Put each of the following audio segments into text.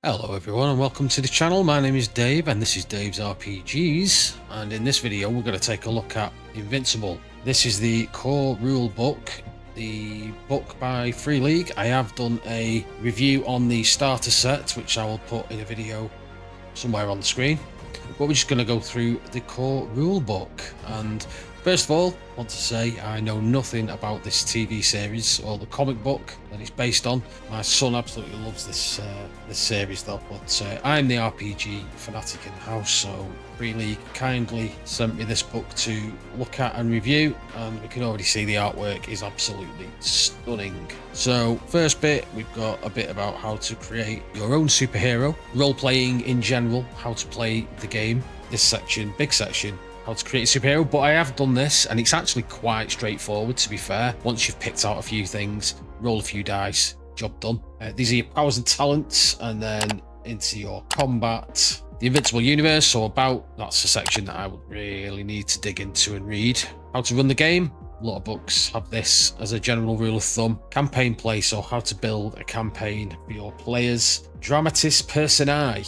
Hello everyone and welcome to the channel. My name is Dave and this is Dave's RPGs, and in this video we're going to take a look at Invincible. This is the core rule book, the book by Free League. I have done a review on the starter set which I will put in a video somewhere on the screen, but we're just going to go through the core rule book. And first of all, I want to say I know nothing about this TV series or the comic book that it's based on. My son absolutely loves this series though, but I'm the RPG fanatic in the house, so Free League kindly sent me this book to look at and review, and we can already see the artwork is absolutely stunning. So first bit, we've got a bit about how to create your own superhero, role-playing in general, how to play the game. This section, big section, how to create a superhero, but I have done this and it's actually quite straightforward, to be fair. Once you've picked out a few things, roll a few dice, job done. These are your powers and talents, and then into your combat. The Invincible universe, so that's a section that I would really need to dig into and read. How to run the game. A lot of books have this as a general rule of thumb. Campaign play, so how to build a campaign for your players. Dramatis personae.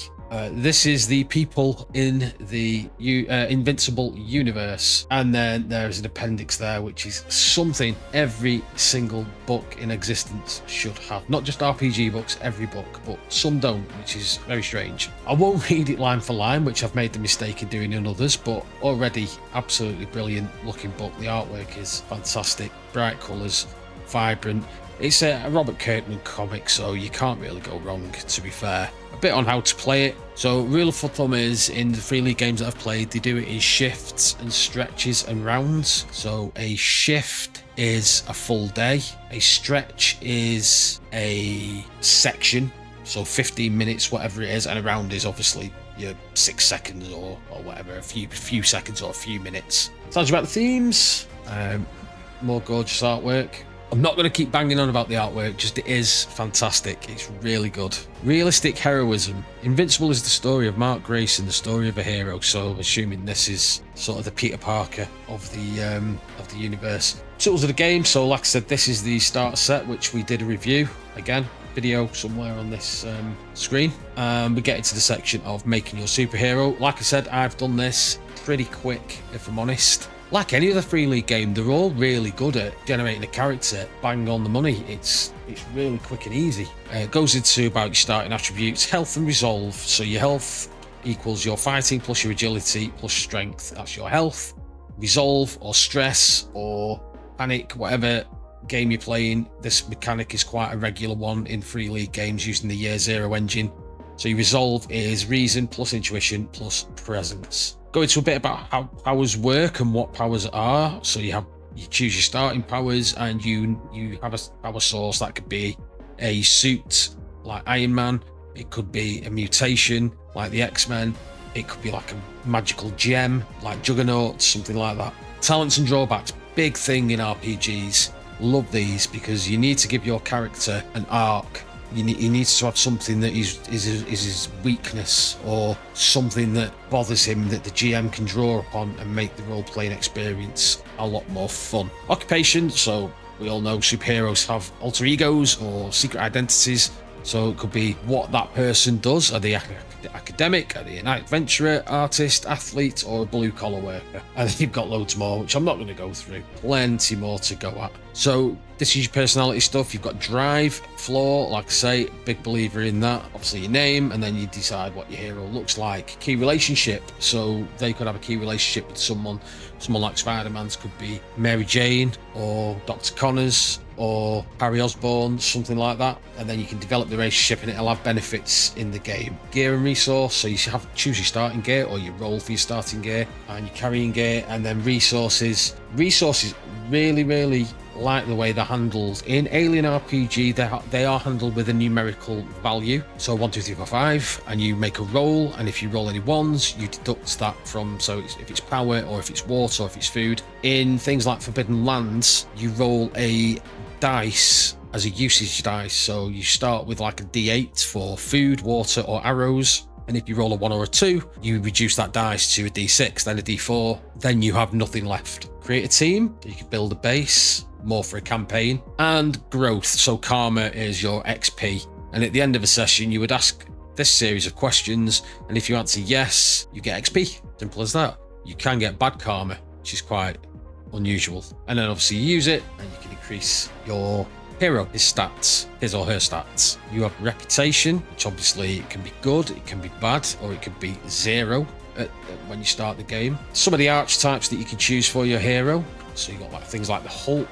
This is the people in the Invincible universe, and then there's an appendix there which is something every single book in existence should have. Not just RPG books, every book, but some don't, which is very strange. I won't read it line for line, which I've made the mistake in doing in others, but already absolutely brilliant looking book. The artwork is fantastic, bright colours, vibrant. It's a Robert Kirkman comic, so you can't really go wrong, to be fair. A bit on how to play it. So rule of thumb is, in the Free League games that I've played, they do it in shifts and stretches and rounds. So a shift is a full day. A stretch is a section, so 15 minutes, whatever it is, and a round is obviously your 6 seconds or whatever, a few seconds or a few minutes. Tells you about the themes, more gorgeous artwork. I'm not going to keep banging on about the artwork, just it is fantastic. It's really good. Realistic heroism. Invincible is the story of Mark Grayson, the story of a hero, so assuming this is sort of the Peter Parker of the universe. Tools of the game, so like I said, this is the starter set, which we did a review. Again, video somewhere on this screen. We get into the section of making your superhero. Like I said, I've done this pretty quick, if I'm honest. Like any other Free League game, they're all really good at generating a character, bang on the money. It's really quick and easy. It goes into about your starting attributes, health and resolve. So your health equals your fighting plus your agility plus strength. That's your health. Resolve or stress or panic, whatever game you're playing, this mechanic is quite a regular one in Free League games using the Year Zero engine. So your resolve is reason plus intuition plus presence. Go into a bit about how powers work and what powers are. So you choose your starting powers, and you have a power source. That could be a suit like Iron Man, it could be a mutation like the X-Men, it could be like a magical gem like Juggernaut, something like that. Talents and drawbacks, big thing in RPGs. Love these because you need to give your character an arc. He needs to have something that is his weakness, or something that bothers him that the GM can draw upon and make the role-playing experience a lot more fun. Occupation, so we all know superheroes have alter egos or secret identities. So it could be what that person does. Are they academic? Are they an adventurer, artist, athlete, or a blue-collar worker? And then you've got loads more, which I'm not going to go through. Plenty more to go at. So this is your personality stuff. You've got drive, flaw, like I say, big believer in that. Obviously your name, and then you decide what your hero looks like. Key relationship, so they could have a key relationship with someone. Someone like Spider-Man's could be Mary Jane, or Dr. Connors, or Harry Osborn, something like that. And then you can develop the relationship and it'll have benefits in the game. Gear and resource, so you should choose your starting gear or your roll for your starting gear and your carrying gear. And then resources. Resources, really like the way they're handled. In Alien RPG, they are handled with a numerical value. So 1, 2, 3, 4, 5, and you make a roll, and if you roll any ones, you deduct that from, so if it's power, or if it's water, or if it's food. In things like Forbidden Lands, you roll a dice as a usage dice, so you start with like a d8 for food, water, or arrows, and if you roll a 1 or a 2, you reduce that dice to a d6, then a d4, then you have nothing left. Create a team, you can build a base, more for a campaign, and growth, so karma is your XP, and at the end of a session you would ask this series of questions, and if you answer yes, you get XP. Simple as that. You can get bad karma, which is quite unusual. And then obviously you use it and you can increase your hero, his stats, his or her stats. You have reputation, which obviously can be good, it can be bad, or it could be 0 when you start the game. Some of the archetypes that you can choose for your hero. So you got like things like the Hulk,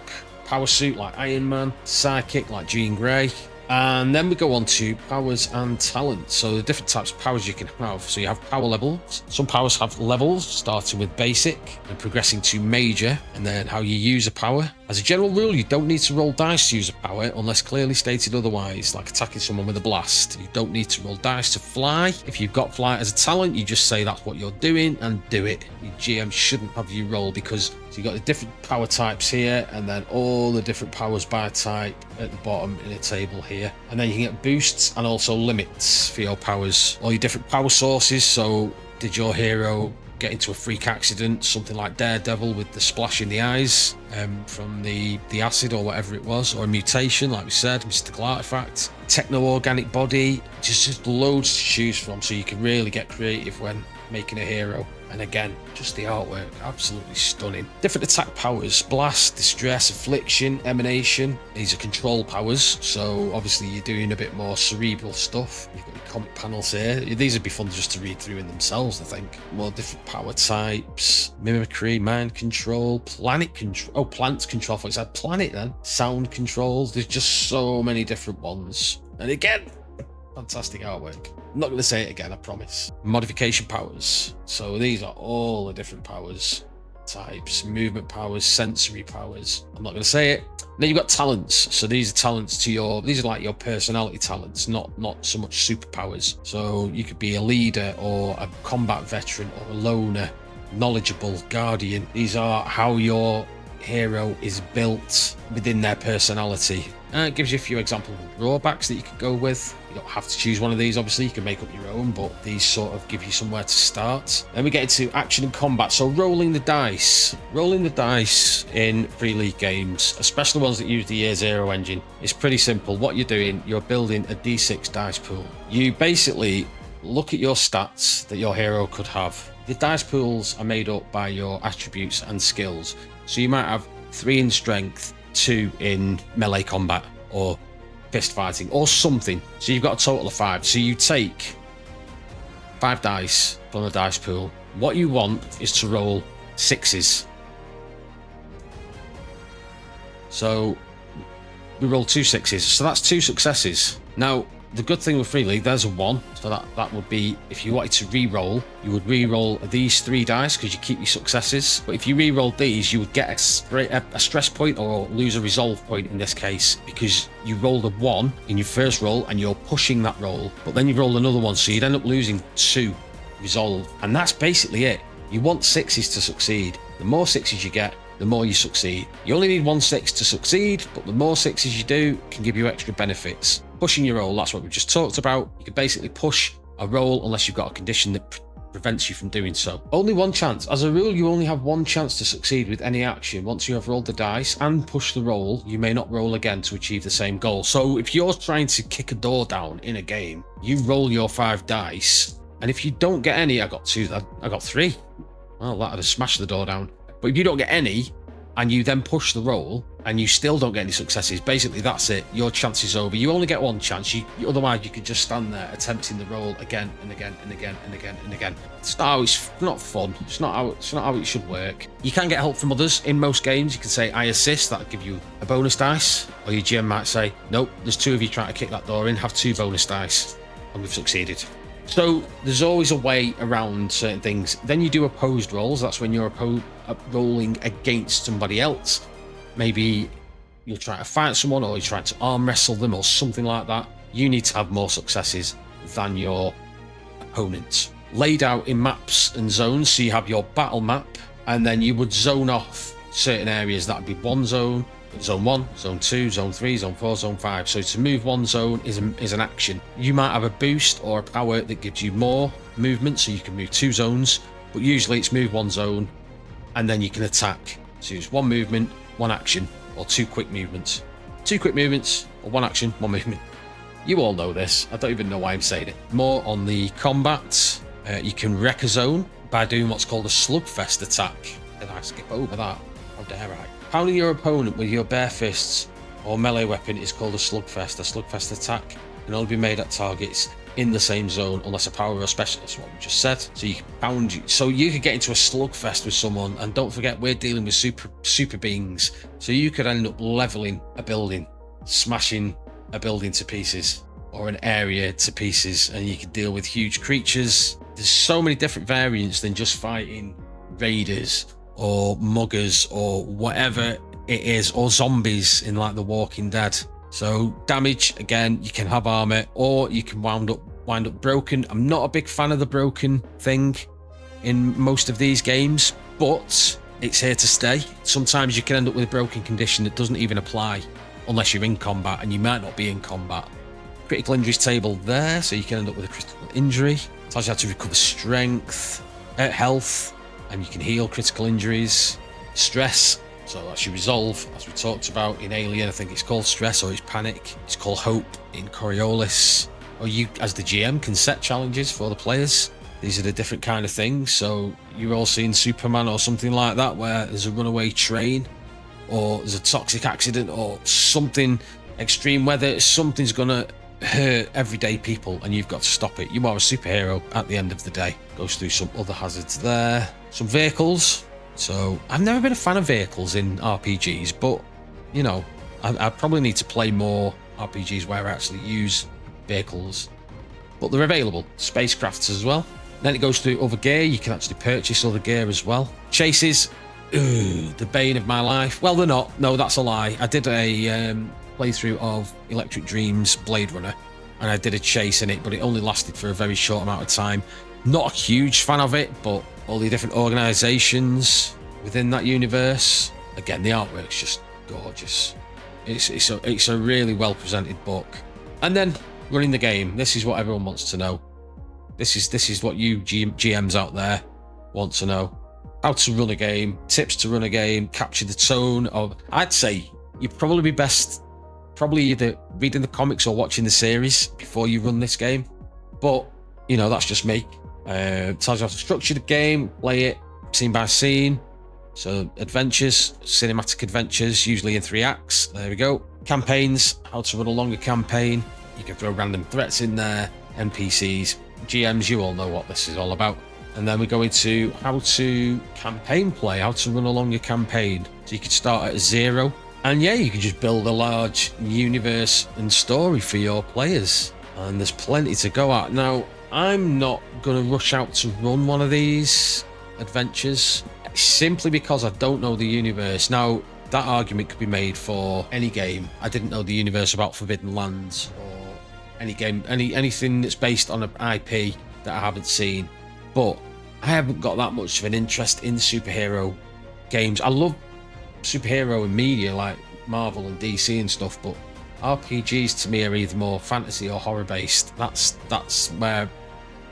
power suit like Iron Man, psychic like Jean Grey. And then we go on to powers and talents. So the different types of powers you can have. So you have power levels. Some powers have levels, starting with basic and progressing to major, and then how you use a power. As a general rule, you don't need to roll dice to use a power unless clearly stated otherwise, like attacking someone with a blast. You don't need to roll dice to fly. If you've got fly as a talent, you just say that's what you're doing and do it. Your GM shouldn't have you roll, because you've got the different power types here, and then all the different powers by type at the bottom in a table here. And then you can get boosts and also limits for your powers. All your different power sources. So did your hero get into a freak accident, something like Daredevil with the splash in the eyes from the acid or whatever it was, or a mutation like we said, mystical artifact, techno-organic body, just loads to choose from, so you can really get creative when making a hero. And again, just the artwork, absolutely stunning. Different attack powers: blast, distress, affliction, emanation. These are control powers, so obviously you're doing a bit more cerebral stuff. You've got your comic panels here. These would be fun just to read through in themselves, I think. More different power types: mimicry, mind control, planet control. Oh, plants control. I thought it said planet then. Sound controls. There's just so many different ones. And again, fantastic artwork. I'm not going to say it again, I promise. Modification powers. So these are all the different powers types: movement powers, sensory powers. I'm not going to say it. Then you've got talents. So these are talents to these are like your personality talents, not so much superpowers. So you could be a leader or a combat veteran or a loner, knowledgeable, guardian. These are how your hero is built within their personality. It gives you a few examples of drawbacks that you could go with. You don't have to choose one of these, obviously, you can make up your own, but these sort of give you somewhere to start. Then we get into action and combat. So rolling the dice. Rolling the dice in free league games, especially ones that use the Year Zero engine, is pretty simple. What you're doing, you're building a D6 dice pool. You basically look at your stats that your hero could have. The dice pools are made up by your attributes and skills. So you might have 3 in strength, 2 in melee combat or fist fighting or something. So you've got a total of 5. So you take 5 dice from the dice pool. What you want is to roll 6s. So we roll 2 6s. So that's 2 successes. Now, the good thing with Free League, there's a 1, so that would be, if you wanted to re-roll, you would re-roll these 3 dice because you keep your successes. But if you re-rolled these, you would get a stress point or lose a resolve point in this case, because you rolled a 1 in your first roll and you're pushing that roll, but then you roll another 1, so you'd end up losing 2 resolve. And that's basically it. You want 6s to succeed. The more 6s you get, the more you succeed. You only need 1 6 to succeed, but the more 6s you do can give you extra benefits. Pushing your roll, that's what we just talked about. You can basically push a roll unless you've got a condition that prevents you from doing so. Only 1 chance. As a rule, you only have 1 chance to succeed with any action. Once you have rolled the dice and pushed the roll, you may not roll again to achieve the same goal. So if you're trying to kick a door down in a game, you roll your 5 dice, and if you don't get any, I got 3. Well, that'd have smashed the door down. But if you don't get any, and you then push the roll, and you still don't get any successes, basically that's it. Your chance is over. You only get 1 chance. Otherwise, you could just stand there attempting the roll again and again and again and again and again. It's not fun. It's not how it should work. You can get help from others in most games. You can say, I assist. That'll give you a bonus dice. Or your GM might say, nope, there's 2 of you trying to kick that door in. Have 2 bonus dice. And we've succeeded. So there's always a way around certain things. Then you do opposed rolls. That's when you're rolling against somebody else. Maybe you're trying to fight someone, or you're trying to arm wrestle them, or something like that. You need to have more successes than your opponents. Laid out in maps and zones. So you have your battle map, and then you would zone off certain areas. That would be 1 zone. Zone 1, Zone 2, Zone 3, Zone 4, Zone 5. So to move 1 zone is an action. You might have a boost or a power that gives you more movement, so you can move 2 zones, but usually it's move 1 zone and then you can attack. So it's 1 movement, 1 action, or 2 quick movements. 2 quick movements, or 1 action, 1 movement. You all know this. I don't even know why I'm saying it. More on the combat. You can wreck a zone by doing what's called a slugfest attack. Did I skip over that? How dare I? Pounding your opponent with your bare fists or melee weapon is called a slugfest. A slugfest attack can only be made at targets in the same zone unless a power or special. That's what we just said. So you can pound you. So you could get into a slugfest with someone, and don't forget we're dealing with super beings. So you could end up leveling a building, smashing a building to pieces, or an area to pieces, and you could deal with huge creatures. There's so many different variants than just fighting raiders or muggers or whatever it is, or zombies in like The Walking Dead. So damage, again, you can have armor, or you can wind up broken. I'm not a big fan of the broken thing in most of these games, but it's here to stay. Sometimes you can end up with a broken condition that doesn't even apply unless you're in combat, and you might not be in combat. Critical injuries table there, so you can end up with a critical injury. Tells you how to recover strength, health, and you can heal critical injuries. Stress, so that's your resolve, as we talked about in Alien. I think it's called stress, or it's panic. It's called hope in Coriolis. Or you, as the GM, can set challenges for the players. These are the different kind of things. So you're all seeing Superman or something like that, where there's a runaway train, or there's a toxic accident, or something, extreme weather, something's gonna hurt everyday people, and you've got to stop it. You are a superhero at the end of the day. Goes through some other hazards there. Some vehicles. So I've never been a fan of vehicles in RPGs, but you know, I probably need to play more RPGs where I actually use vehicles. But they're available. Spacecrafts as well. Then it goes through other gear. You can actually purchase other gear as well. Chases. The bane of my life. Well, they're not. No, that's a lie. I did a playthrough of Electric Dreams Blade Runner, and I did a chase in it, but it only lasted for a very short amount of time. Not a huge fan of it, but all the different organizations within that universe, again, the artwork's just gorgeous. It's a really well presented book. And then running the game. This is what everyone wants to know. This is what you GMs out there want to know. How to run a game, tips to run a game, capture the tone of. I'd say you'd probably be best either reading the comics or watching the series before you run this game. But you know, that's just me. Tells you how to structure the game, play it scene by scene. So adventures, cinematic adventures, usually in 3 acts. There we go. Campaigns, how to run a longer campaign. You can throw random threats in there, NPCs, GMs, you all know what this is all about. And then we go into how to campaign play, how to run a longer campaign. So you could start at 0. And yeah, you can just build a large universe and story for your players. And there's plenty to go at. Now, I'm not going to rush out to run one of these adventures simply because I don't know the universe. Now, that argument could be made for any game. I didn't know the universe about Forbidden Lands or any game, anything that's based on an IP that I haven't seen. But I haven't got that much of an interest in superhero games. I love superhero and media like Marvel and DC and stuff, but RPGs to me are either more fantasy or horror based. That's where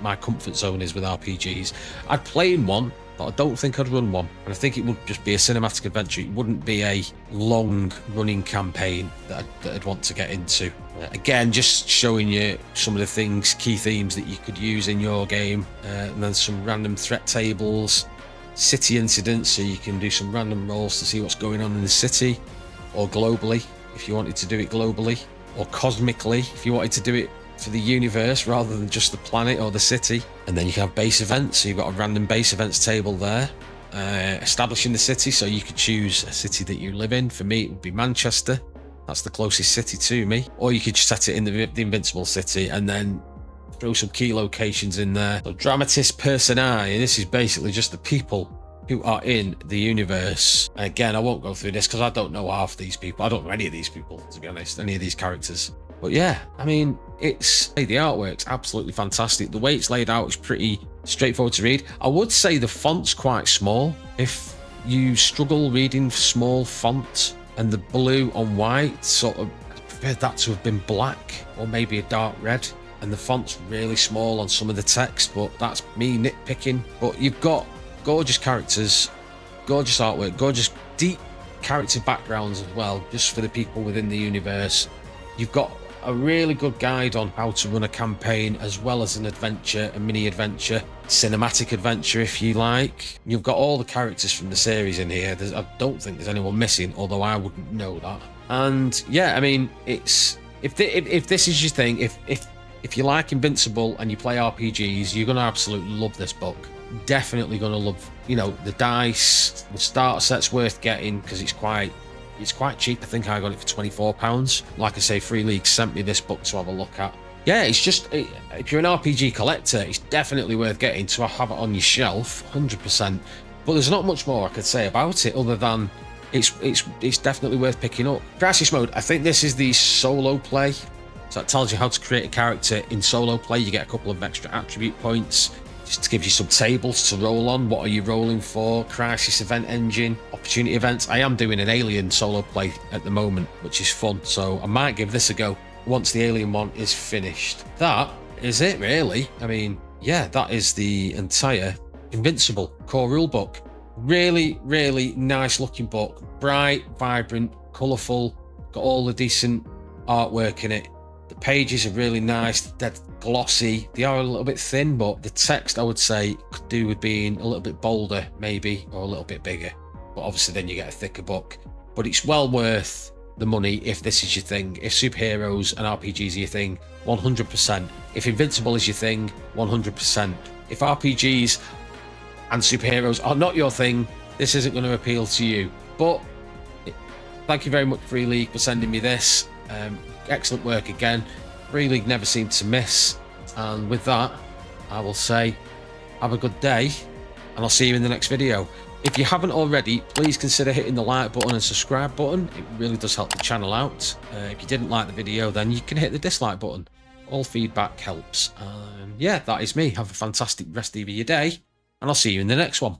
my comfort zone is with RPGs. I'd play in one, but I don't think I'd run one. And I think it would just be a cinematic adventure. It wouldn't be a long running campaign that I'd want to get into. Again, just showing you some of the things, key themes that you could use in your game. And then some random threat tables, city incidents, so you can do some random rolls to see what's going on in the city, or globally, if you wanted to do it globally, or cosmically, if you wanted to do it for the universe rather than just the planet or the city. And then you can have base events, so you've got a random base events table there. Establishing the city, so you could choose a city that you live in. For me, it would be Manchester. That's the closest city to me. Or you could just set it in the Invincible city and then throw some key locations in there. So Dramatis Personae, this is basically just the people who are in the universe. And again, I won't go through this because I don't know half these people. I don't know any of these people, to be honest, any of these characters. But yeah, I mean, the artwork's absolutely fantastic. The way it's laid out is pretty straightforward to read. I would say the font's quite small. If you struggle reading small font and the blue on white, sort of, I prefer that to have been black or maybe a dark red. And the font's really small on some of the text, but that's me nitpicking. But you've got gorgeous characters, gorgeous artwork, gorgeous deep character backgrounds as well, just for the people within the universe. You've got a really good guide on how to run a campaign as well as an adventure, a mini adventure, cinematic adventure if you like. You've got all the characters from the series in here. I don't think there's anyone missing, although I wouldn't know that. And yeah, I mean, it's if this is your thing, if you like Invincible and you play RPGs, you're gonna absolutely love this book. Definitely gonna love, you know, the dice. The starter set's worth getting because it's quite cheap. I think I got it for £24. Like I say, Free League sent me this book to have a look at. Yeah, it's just, if you're an RPG collector, it's definitely worth getting to have it on your shelf, 100%. But there's not much more I could say about it other than it's definitely worth picking up. Crisis Mode, I think this is the solo play. So it tells you how to create a character in solo play. You get a couple of extra attribute points. Just gives you some tables to roll on. What are you rolling for? Crisis event engine, opportunity events. I am doing an Alien solo play at the moment, which is fun. So I might give this a go once the Alien one is finished. That is it, really. I mean, yeah, that is the entire Invincible core rulebook. Really, really nice looking book. Bright, vibrant, colourful. Got all the decent artwork in it. The pages are really nice. They're glossy. They are a little bit thin, but the text, I would say, could do with being a little bit bolder, maybe, or a little bit bigger. But obviously then you get a thicker book. But it's well worth the money if this is your thing. If superheroes and RPGs are your thing, 100%. If Invincible is your thing, 100%. If RPGs and superheroes are not your thing, this isn't going to appeal to you. But thank you very much, Free League, for sending me this. Excellent work again. Free League never seemed to miss. And with that, I will say have a good day, and I'll see you in the next video. If you haven't already, please consider hitting the like button and subscribe button. It really does help the channel out. If you didn't like the video, then you can hit the dislike button. All feedback helps. Yeah, that is me. Have a fantastic rest of your day, and I'll see you in the next one.